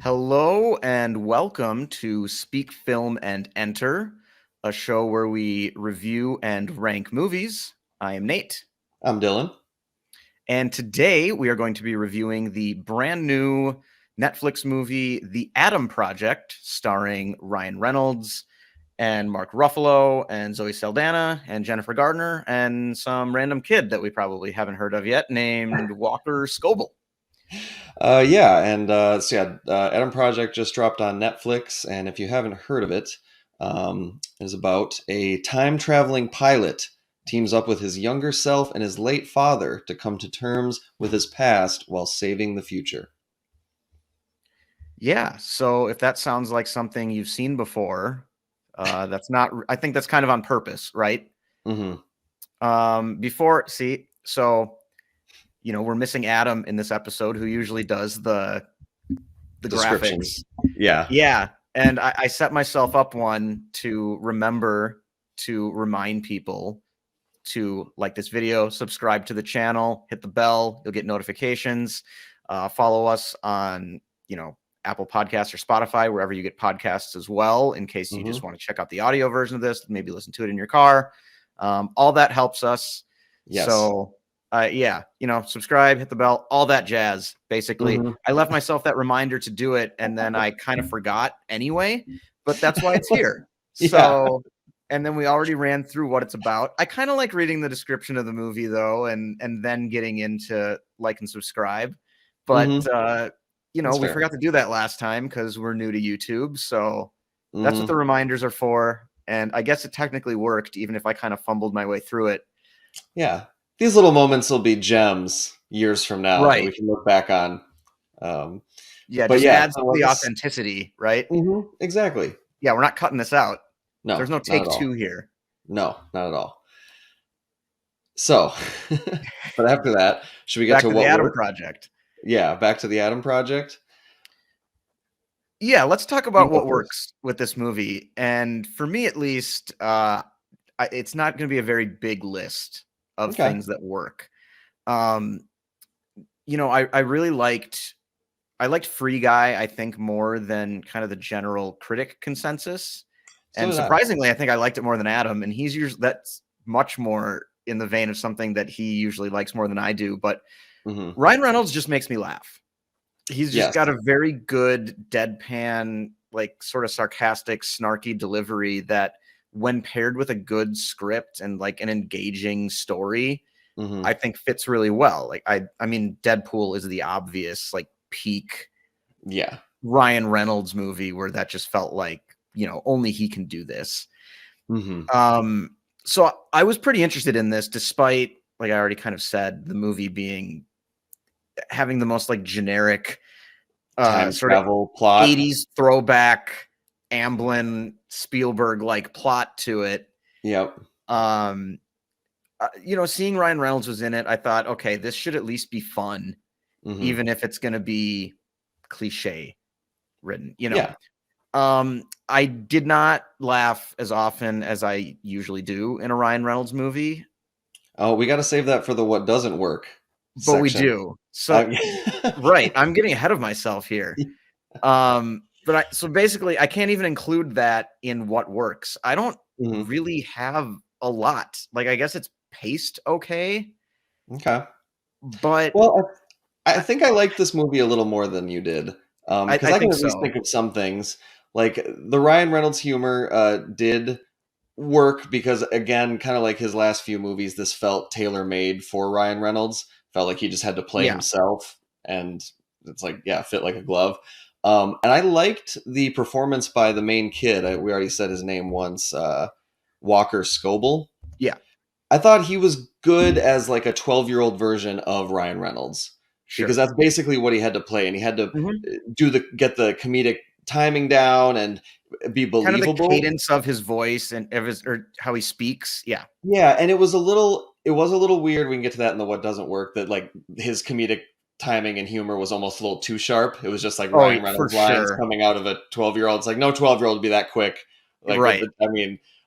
Hello and welcome to Speak Film and Enter, a show where we review and rank movies. I am Nate. I'm Dylan. And today we are going to be reviewing the brand new Netflix movie, The Adam Project, starring Ryan Reynolds and Mark Ruffalo and Zoe Saldana and Jennifer Garner and some random kid that we probably haven't heard of yet named Walker Scober. Adam Project just dropped on Netflix, and if you haven't heard of it, is about a time-traveling pilot teams up with his younger self and his late father to come to terms with his past while saving the future. Yeah, so if that sounds like something you've seen before, that's not. I think that's kind of on purpose, right? Mm-hmm. We're missing Adam in this episode, who usually does the graphics. Yeah. Yeah, and I set myself up one to remember to remind people to like this video, subscribe to the channel, hit the bell, you'll get notifications. Follow us on, Apple Podcasts or Spotify, wherever you get podcasts as well, in case you just want to check out the audio version of this, maybe listen to it in your car. All that helps us. Yes. So, subscribe, hit the bell, all that jazz, basically. Mm-hmm. I left myself that reminder to do it, and then I kind of forgot anyway, but that's why it's here. Yeah. So, and then we already ran through what it's about. I kind of like reading the description of the movie, though, and then getting into like and subscribe. But, we forgot to do that last time because we're new to YouTube. So that's what the reminders are for. And I guess it technically worked, even if I kind of fumbled my way through it. Yeah. These little moments will be gems years from now that we can look back on. Adds to the authenticity, right? Mm-hmm. Exactly. Yeah, we're not cutting this out. No, there's no take two here. No, not at all. So, but after that, should we get to the Adam Project? Yeah, back to the Adam Project. Yeah, let's talk about what works with this movie. And for me, at least, it's not going to be a very big list of things that work. I really liked Free Guy, I think, more than kind of the general critic consensus. And surprisingly, I think I liked it more than Adam. And that's much more in the vein of something that he usually likes more than I do. But Ryan Reynolds just makes me laugh. He's just got a very good deadpan, like sort of sarcastic, snarky delivery that when paired with a good script and like an engaging story, I think fits really well. Like I mean, Deadpool is the obvious like peak Ryan Reynolds movie where that just felt like, only he can do this. So I was pretty interested in this, despite, like I already kind of said, the movie having the most like generic sort of plot, 80s throwback Amblin Spielberg like plot to it. Yep. Seeing Ryan Reynolds was in it, I thought, okay, this should at least be fun, even if it's going to be cliche written, I did not laugh as often as I usually do in a Ryan Reynolds movie. Oh, we got to save that for the what doesn't work. But we do. So, right. I'm getting ahead of myself here. So basically, I can't even include that in what works. I don't really have a lot. Like, I guess it's paced okay. Okay. But I think I liked this movie a little more than you did. Because I can at least think of some things. Like the Ryan Reynolds humor did work because, again, kind of like his last few movies, this felt tailor-made for Ryan Reynolds. Felt like he just had to play himself, and it's like, fit like a glove. And I liked the performance by the main kid. We already said his name once, Walker Scober. Yeah. I thought he was good as like a 12-year-old version of Ryan Reynolds. Sure. Because that's basically what he had to play, and he had to get the comedic timing down and be believable. Kind of the cadence of his voice and or how he speaks. Yeah. Yeah, and it was a little weird. We can get to that in the what doesn't work, that like his comedic timing and humor was almost a little too sharp. It was just like Ryan Reynolds lines coming out of a 12-year-old. It's like no 12-year-old would be that quick. Like, right.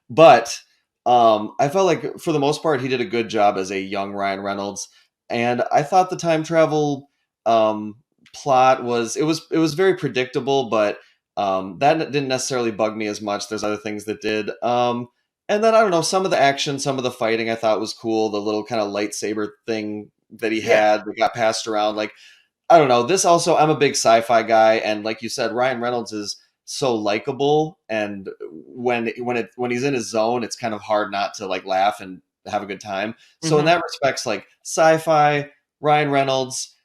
But I felt like for the most part he did a good job as a young Ryan Reynolds, and I thought the time travel plot was it was very predictable, but that didn't necessarily bug me as much. There's other things that did. And then I don't know, some of the action, some of the fighting I thought was cool. The little kind of lightsaber thing that he Yeah, had that got passed around. Like, I don't know. This also, I'm a big sci-fi guy, and like you said, Ryan Reynolds is so likable, and when he's in his zone, it's kind of hard not to like laugh and have a good time. So in mhm. that respects, like sci-fi, Ryan Reynolds,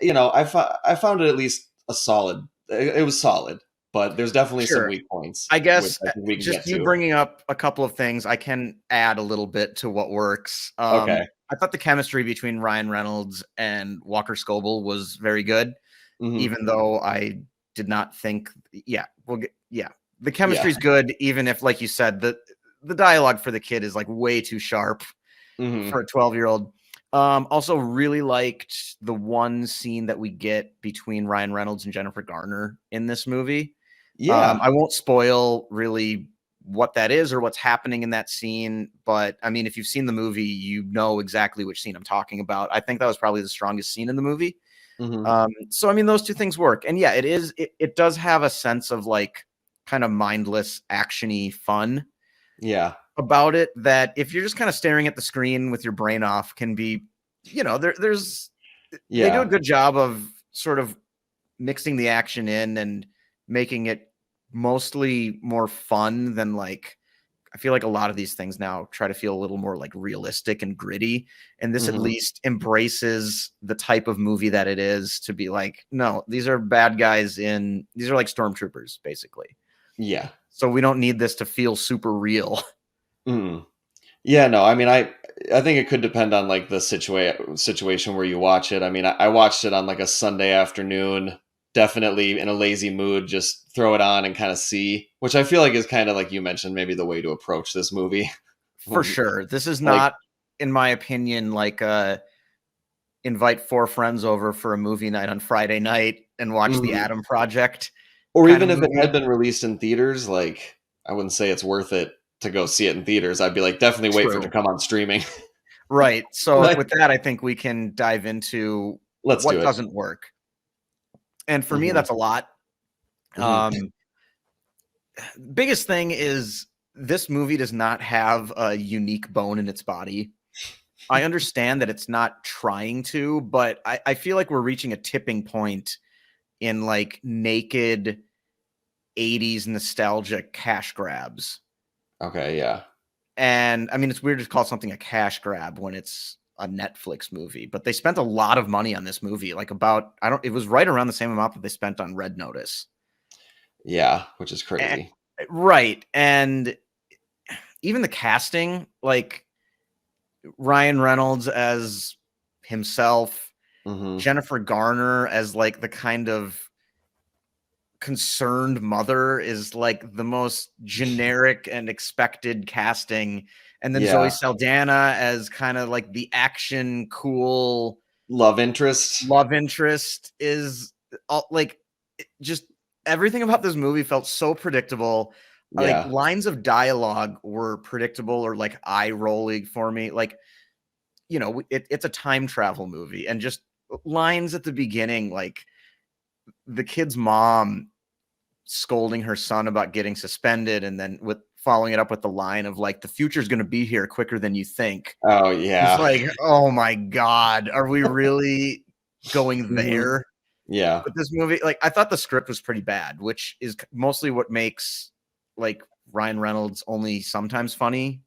I found it at least a solid. It was solid, but there's definitely some Sure. weak points, I which guess, I think we can just get you to. bringing up a couple of things, I can add a little bit to what works. Okay. I thought the chemistry between Ryan Reynolds and Walker Scober was very good, Hmm. even though I did not think yeah, yeah. The Yeah. chemistry's good, even if, like you said, the dialogue for the kid is, like, way too sharp Hmm. for a 12-year-old. Also really liked the one scene that we get between Ryan Reynolds and Jennifer Garner in this movie. Yeah. I won't spoil really what that is or what's happening in that scene, but I mean, if you've seen the movie, you know exactly which scene I'm talking about. I think that was probably the strongest scene in the movie. Hmm. So I mean, those two things work, and yeah, it does have a sense of like kind of mindless, actiony fun Yeah. about it that if you're just kind of staring at the screen with your brain off can be, there's they do a Yeah. good job of sort of mixing the action in and making it mostly more fun than like I feel like a lot of these things now try to feel a little more like realistic and gritty. And this at Hmm. least embraces the type of movie that it is to be like, no, these are bad guys these are like stormtroopers, basically. Yeah. So we don't need this to feel super real. Mm. Yeah, no, I mean, I think it could depend on like the situation where you watch it. I mean, I watched it on like a Sunday afternoon, definitely in a lazy mood, just throw it on and kind of see, which I feel like is kind of like you mentioned, maybe the way to approach this movie. For sure. This is Like, not, in my opinion, like invite four friends over for a movie night on Friday night and watch the mhm. Adam Project Or kind of even if it had movie. been released in theaters, like I wouldn't say it's worth it to go see it in theaters. I'd be like, definitely wait for it to True. come on streaming. Right. So Like, with that, I think we can dive into let's what do it. doesn't work. And for me, Hmm. that's a lot. Hmm. Um, biggest thing is this movie does not have a unique bone in its body. I understand that it's not trying to, but I feel like we're reaching a tipping point in like naked 80s nostalgic cash grabs. Okay, yeah. And I mean, it's weird to call something a cash grab when it's a Netflix movie, but they spent a lot of money on this movie. Like about, I don't, it was right around the same amount that they spent on Red Notice. Yeah, which is Eh, crazy. right. And even the casting, like Ryan Reynolds as himself, Hmm. Jennifer Garner as like the kind of concerned mother is like the most generic and expected casting. And then Zoe Yeah. Saldana as kind of like the action cool Love interest. love interest is all like just everything about this movie felt so predictable. Like Yeah. lines of dialogue were predictable or like eye rolling for me. Like, it's a time travel movie and just lines at the beginning, like the kid's mom scolding her son about getting suspended and then with following it up with the line of like the future's going to be here quicker than you think. Oh, It's yeah. like, oh my god, are we really going Hmm. there Yeah. with this movie? Like I thought the script was pretty bad, which is mostly what makes like Ryan Reynolds only sometimes funny to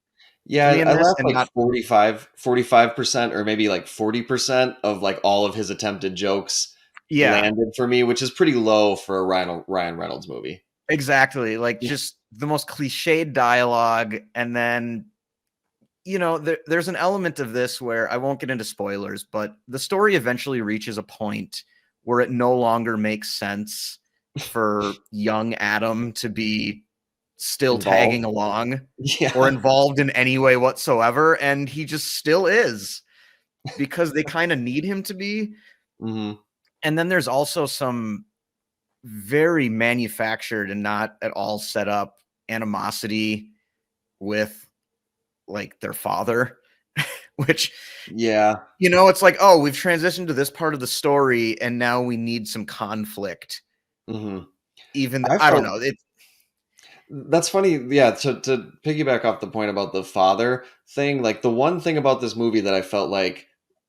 Yeah, me in I this laughed and like not 45% or maybe like 40% of like all of his attempted jokes yeah, landed for me, which is pretty low for a Ryan Reynolds movie. exactly. Like just the most cliched dialogue and then there's an element of this where I won't get into spoilers, but the story eventually reaches a point where it no longer makes sense for young Adam to be still Involved. tagging along or Yeah. involved in any way whatsoever. And he just still is because they kind of need him to be. Hmm. And then there's also some very manufactured and not at all set up animosity with like their father. which, yeah, it's like, oh, we've transitioned to this part of the story, and now we need some conflict. mm-hmm. Even I I don't felt know. that's funny. Yeah, to piggyback off the point about the father thing, like the one thing about this movie that I felt like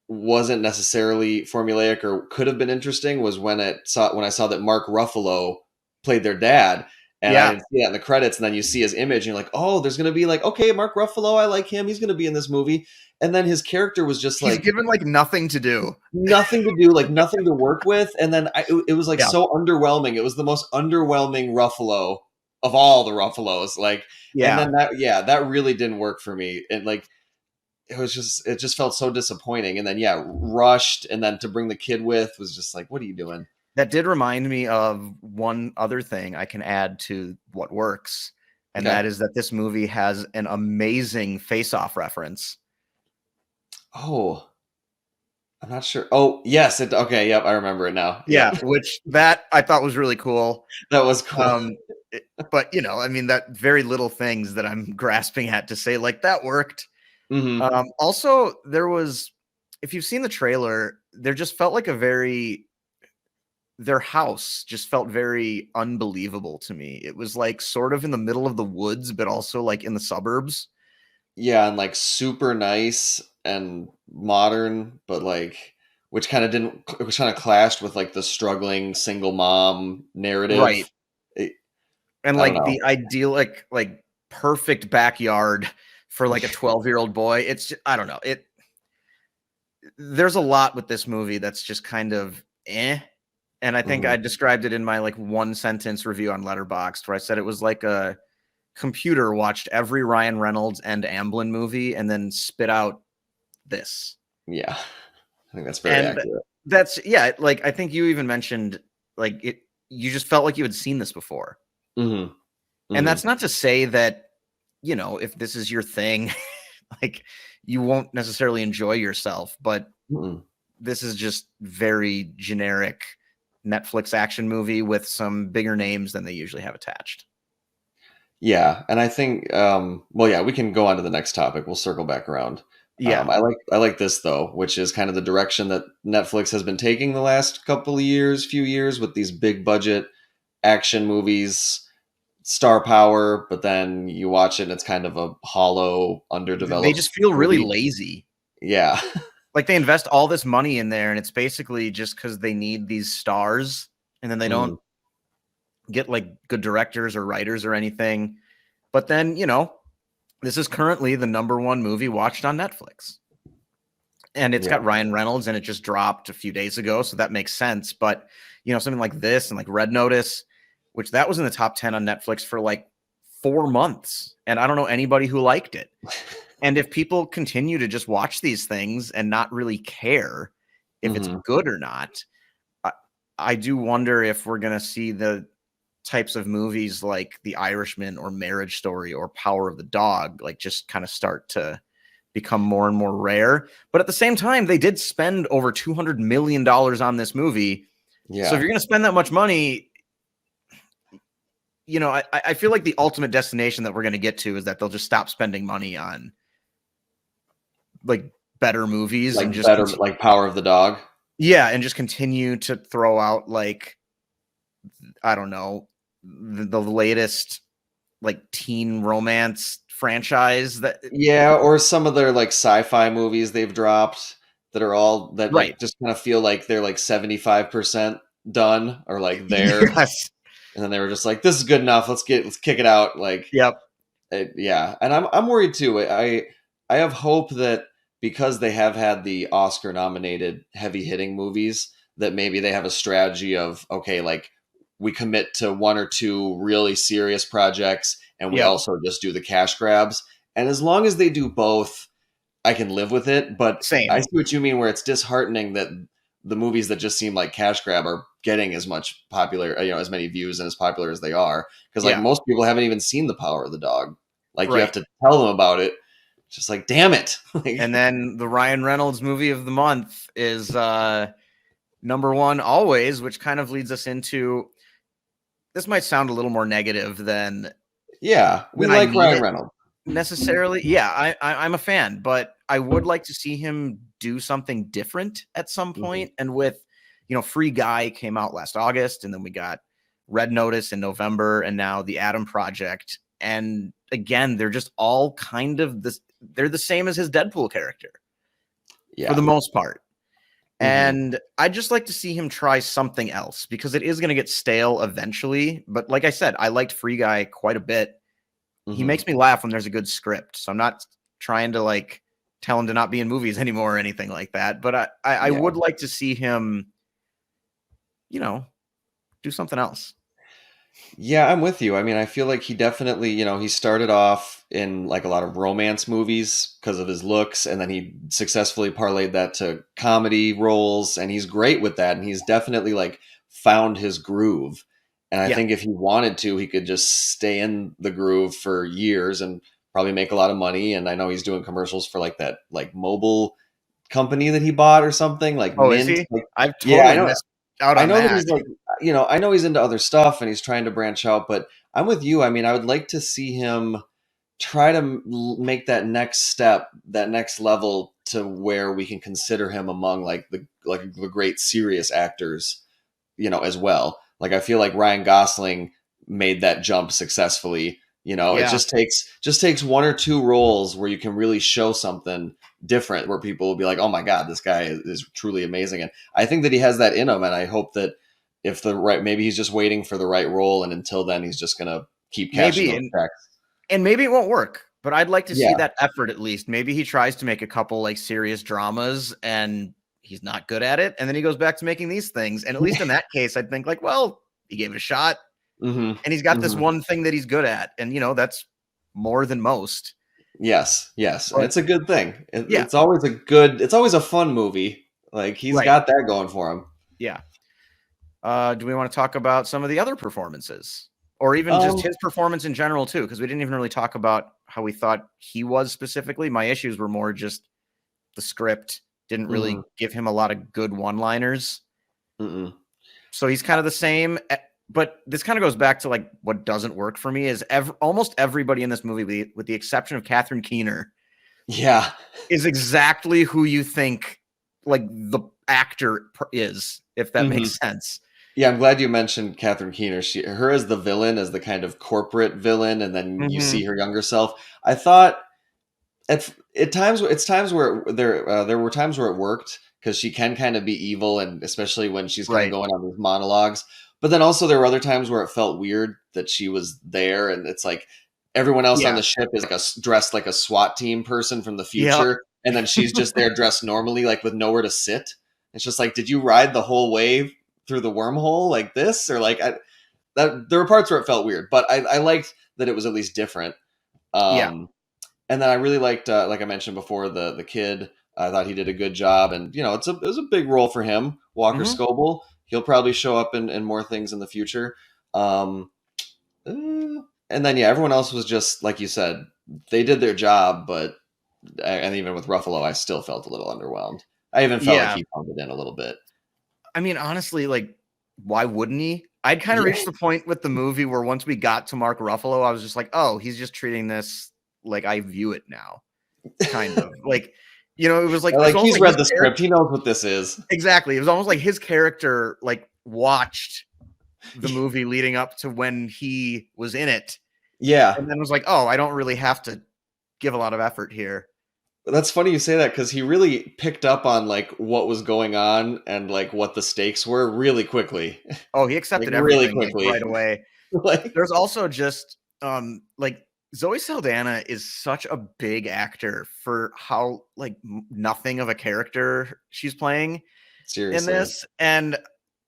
wasn't necessarily formulaic or could have been interesting was when I saw that Mark Ruffalo played their dad, and I Yeah, didn't see that in the credits, and then you see his image, and you're like, oh, there's gonna be like, okay, Mark Ruffalo, I like him, he's gonna be in this movie, and then his character was just he's like given like nothing to do. nothing to do, like nothing to work with, and then it was like Yeah, so underwhelming. It was the most underwhelming Ruffalo of all the Ruffalos, like, and yeah. then that really didn't work for me, and like it just felt so disappointing, and then rushed, and then to bring the kid with was just like, what are you doing? That did remind me of one other thing I can add to what works, and Okay. that is that this movie has an amazing face-off reference. Oh, I'm not sure. Oh, yes. Okay. Yep. I remember it now. Yeah, Yep. which that I thought was really cool. That was cool. Um, but I mean, that very little things that I'm grasping at to say like that worked. Hmm. Also, there was, if you've seen the trailer, there just felt like their house just felt very unbelievable to me. It was like sort of in the middle of the woods, but also like in the suburbs. Yeah. And like super nice and modern, but like, which kind of didn't, it was kind of clashed with like the struggling single mom Right. narrative. It, And I don't like know. the idyllic, like perfect backyard for like a 12-year-old boy. I don't know. There's a lot with this movie that's just kind of eh. And I think Hmm. I described it in my like one sentence review on Letterboxd, where I said it was like a computer watched every Ryan Reynolds and Amblin movie and then spit out this. Yeah. I think that's very And accurate. yeah, like I think you even mentioned like you just felt like you had seen this before. Hmm. And Hmm. that's not to say that, if this is your thing, like you won't necessarily enjoy yourself, but Hmm. this is just very generic Netflix action movie with some bigger names than they usually have attached. Yeah, and I think well yeah, we can go on to the next topic. We'll circle back around. Yeah. I like this though, which is kind of the direction that Netflix has been taking the last few years with these big budget action movies, star power, but then you watch it and it's kind of a hollow, They underdeveloped just feel really movie. lazy. Yeah. Like they invest all this money in there and it's basically just because they need these stars and then they don't Mhm. get like good directors or writers or anything. But then, this is currently the number one movie watched on Netflix. And it's Yeah. got Ryan Reynolds and it just dropped a few days ago. So that makes sense. But, something like this and like Red Notice, which that was in the top 10 on Netflix for like 4 months. And I don't know anybody who liked it. And if people continue to just watch these things and not really care if it's Mhm. good or not, I, I do wonder if we're going to see the types of movies like The Irishman or Marriage Story or Power of the Dog, like just kind of start to become more and more rare. But at the same time, they did spend over $200 million on this movie. So if Yeah. you're going to spend that much money, I feel like the ultimate destination that we're going to get to is that they'll just stop spending money on like better movies and Like just better like Power of the Dog. and just continue to throw out like I don't know the latest like teen romance franchise that Yeah, or some of their like sci-fi movies they've dropped that are all that right. like just kind of feel like they're like 75% done or like there, Yes. and then they were just like, this is good enough, let's kick it out, like Yep. yeah. And I'm worried too. I have hope that because they have had the Oscar nominated heavy hitting movies, that maybe they have a strategy of, okay, like we commit to one or two really serious projects and we Yep. also just do the cash grabs. And as long as they do both, I can live with it. But I Same. see what you mean, where it's disheartening that the movies that just seem like cash grab are getting as much popular, as many views and as popular as they are. Because like Yeah. most people haven't even seen The Power of the Dog. Like you have Right. to tell them about it. It's just like, damn it. Like, And then the Ryan Reynolds movie of the month is number one always, which kind of leads us into this might sound a little more negative than yeah, we I like mean Ryan it. Reynolds. necessarily. Yeah, I'm a fan, but I would like to see him do something different at some point. And with, Free Guy came out last August, and then we got Red Notice in November, and now the Adam Project. And again, they're just all kind of this. They're the same as his Deadpool character, for the most part. And I'd just like to see him try something else, because it is going to get stale eventually. But like I said, I liked Free Guy quite a bit. He makes me laugh when there's a good script. So I'm not trying to like tell him to not be in movies anymore or anything like that. But I would like to see him, do something else. Yeah, I'm with you. I mean, I feel like he definitely, he started off in like a lot of romance movies because of his looks, and then he successfully parlayed that to comedy roles, and he's great with that. And he's definitely like found his groove. And I think if he wanted to, he could just stay in the groove for years and probably make a lot of money. And I know he's doing commercials for like that like mobile company that he bought or something, like Oh, Mint. is he? Like, I've totally missed out on I know that that. he's like, I know he's into other stuff and he's trying to branch out, but I'm with you. I mean, I would like to see him try to make that next step, that next level, to where we can consider him among like the great serious actors, as well. Like I feel like Ryan Gosling made that jump successfully. It just takes one or two roles where you can really show something different, where people will be like, "Oh my God, this guy is truly amazing." And I think that he has that in him, and I hope that maybe he's just waiting for the right role, and until then, he's just gonna keep cashing those checks. And maybe it won't work, but I'd like to see that effort at least. Maybe he tries to make a couple like serious dramas and he's not good at it, and then he goes back to making these things. And at least in that case, I'd think like, well, he gave it a shot, and he's got this one thing that he's good at, and that's more than most. Yes, but, and it's a good thing. It's always a fun movie. Like he's got that going for him. Yeah. Do we want to talk about some of the other performances, or even just his performance in general too? Because we didn't even really talk about how we thought he was specifically. My issues were more just the script didn't really give him a lot of good one-liners. So he's kind of the same. But this kind of goes back to like what doesn't work for me is almost everybody in this movie, with the exception of Catherine Keener, is exactly who you think like the actor is, if that makes sense. Yeah, I'm glad you mentioned Catherine Keener. Her as the villain, as the kind of corporate villain, and then you see her younger self. I thought at times where there were times where it worked, because she can kind of be evil, and especially when she's kind of going on these monologues. But then also there were other times where it felt weird that she was there, and it's like everyone else on the ship is like dressed like a SWAT team person from the future, and then she's just there dressed normally, like with nowhere to sit. It's just like, did you ride the whole wave through the wormhole like this, or like there were parts where it felt weird, but I liked that it was at least different. And then I really liked, like I mentioned before, the kid. I thought he did a good job, and it was a big role for him. Walker Scober. He'll probably show up in more things in the future. And then everyone else was just like you said, they did their job, but and even with Ruffalo, I still felt a little underwhelmed. I even felt like he pumped it in a little bit. I mean, honestly, like, why wouldn't he? I'd kind of reached the point with the movie where once we got to Mark Ruffalo, I was just like, oh, he's just treating this like I view it now. Kind of. Like, it was like he's read the script. He knows what this is. Exactly. It was almost like his character like watched the movie leading up to when he was in it. Yeah. And then was like, oh, I don't really have to give a lot of effort here. That's funny you say that, because he really picked up on like what was going on and like what the stakes were really quickly. Oh, he accepted like, everything really quickly right away. There's also just like Zoe Saldana is such a big actor for how like nothing of a character she's playing in this. And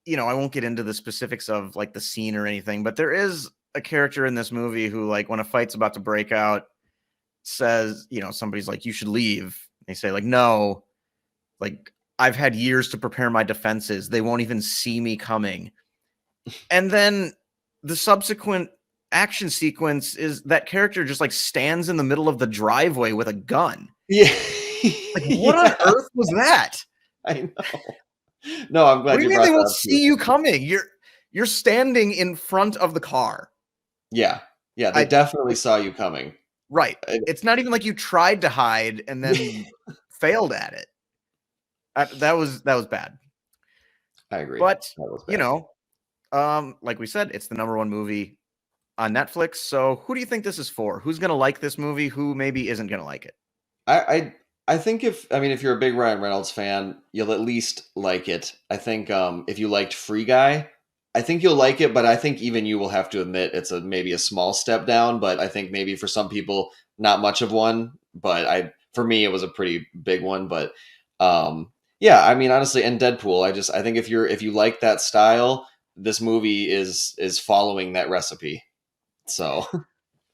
I won't get into the specifics of like the scene or anything, but there is a character in this movie who, like, when a fight's about to break out, says, somebody's like, you should leave. They say like, no, like, I've had years to prepare my defenses. They won't even see me coming. And then the subsequent action sequence is that character just like stands in the middle of the driveway with a gun. Yeah. Like, what on earth was that? I know. No, I'm glad you brought that up. They won't see you coming. You're standing in front of the car. Yeah. Yeah, they definitely saw you coming. Right. It's not even like you tried to hide and then failed at it. That was bad. I agree. But, That was you bad. know, like we said, it's the #1 movie on Netflix. So who do you think this is for? Who's going to like this movie? Who maybe isn't going to like it? I think if you're a big Ryan Reynolds fan, you'll at least like it. I think if you liked Free Guy, I think you'll like it, but I think even you will have to admit it's maybe a small step down, but I think maybe for some people not much of one, but for me it was a pretty big one, but yeah, I mean honestly, and Deadpool, I think if you like that style, this movie is following that recipe. So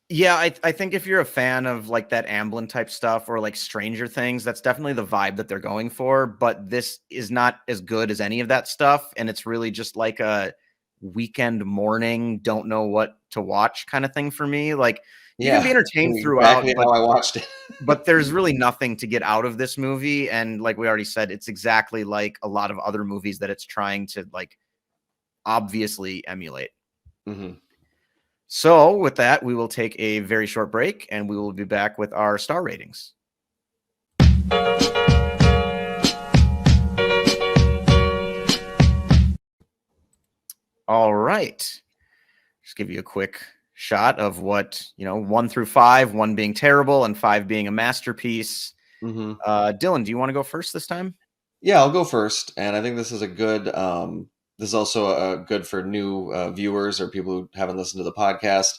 Yeah, I think if you're a fan of like that Amblin type stuff or like Stranger Things, that's definitely the vibe that they're going for. But this is not as good as any of that stuff. And it's really just like a weekend morning, don't know what to watch kind of thing for me. Like you can be yeah, entertained exactly throughout, but how I watched it. there's really nothing to get out of this movie. And like we already said, it's exactly like a lot of other movies that it's trying to like obviously emulate. Mm-hmm. So, with that, we will take a very short break and we will be back with our star ratings. All right. Just give you a quick shot of what, 1 through 5, 1 being terrible and 5 being a masterpiece. Mm-hmm. Dylan, do you want to go first this time? Yeah, I'll go first, and I think this is a good. This is also good for new viewers or people who haven't listened to the podcast.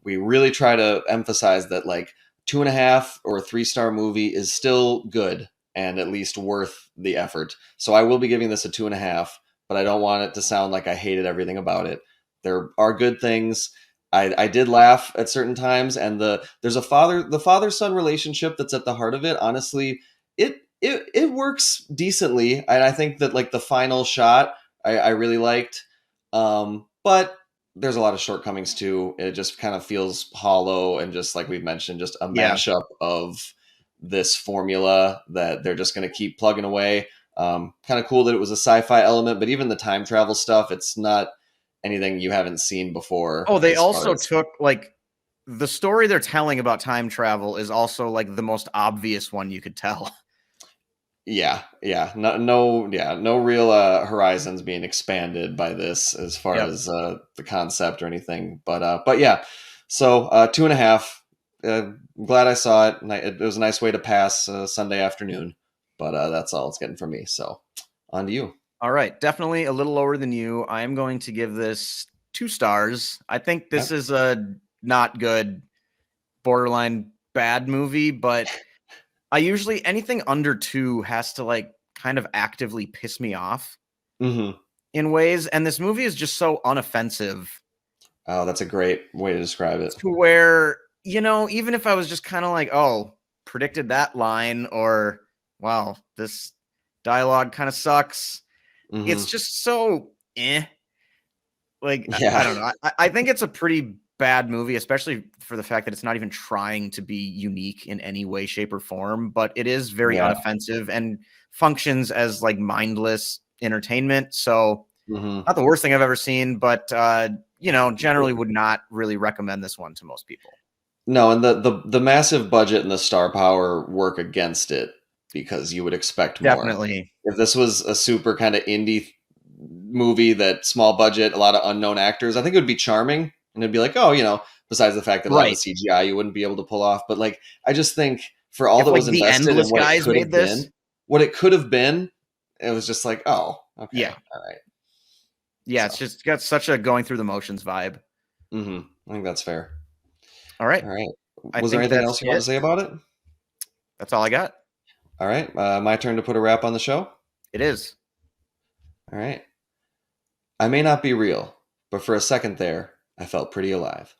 We really try to emphasize that like 2.5 or 3-star movie is still good and at least worth the effort. So I will be giving this a 2.5, but I don't want it to sound like I hated everything about it. There are good things. I did laugh at certain times, and there's the father son relationship that's at the heart of it. Honestly, it works decently, and I think that like the final shot I really liked, but there's a lot of shortcomings too. It just kind of feels hollow and just like we've mentioned, just a Yeah. mashup of this formula that they're just going to keep plugging away. Kind of cool that it was a sci-fi element, but even the time travel stuff, it's not anything you haven't seen before. Oh, they As far also as took like the story they're telling about time travel is also like the most obvious one you could tell. yeah, no real horizons being expanded by this as far Yep. as the concept or anything. But yeah, so 2.5. I'm glad I saw it. It was a nice way to pass Sunday afternoon. But that's all it's getting from me. So on to you. All right, definitely a little lower than you. I am going to give this 2 stars. I think this Okay. is a not good, borderline bad movie, but I usually anything under 2 has to like kind of actively piss me off Mm-hmm. in ways, and this movie is just so unoffensive Oh, that's a great way to describe it. to where, even if I was just kind of like, "Oh, predicted that line," or "Wow, this dialogue kind of sucks." It's Mm-hmm. just so eh. Like, I Yeah, don't know. I think it's a pretty bad movie, especially for the fact that it's not even trying to be unique in any way, shape, or form, but it is very yeah. unoffensive and functions as like mindless entertainment. So Mm-hmm. not the worst thing I've ever seen, but generally would not really recommend this one to most people. No, and the massive budget and the star power work against it because you would expect more. Definitely. If this was a super kind of indie movie that small budget, a lot of unknown actors, I think it would be charming and it'd be like, oh, besides the fact that a lot of the Right. CGI you wouldn't be able to pull off, but like I just think for all If that like was the invested in Endless guys made this, what it could have been, it was just like, oh, yeah. okay, all right. Yeah, So, it's just got such a going through the motions vibe. I think that's fair. All right. All right. I Was there think anything that's else you want to it. say about it? That's all I got. All right. My turn to put a wrap on the show. It is. All right. I may not be real, but for a second there, I felt pretty alive.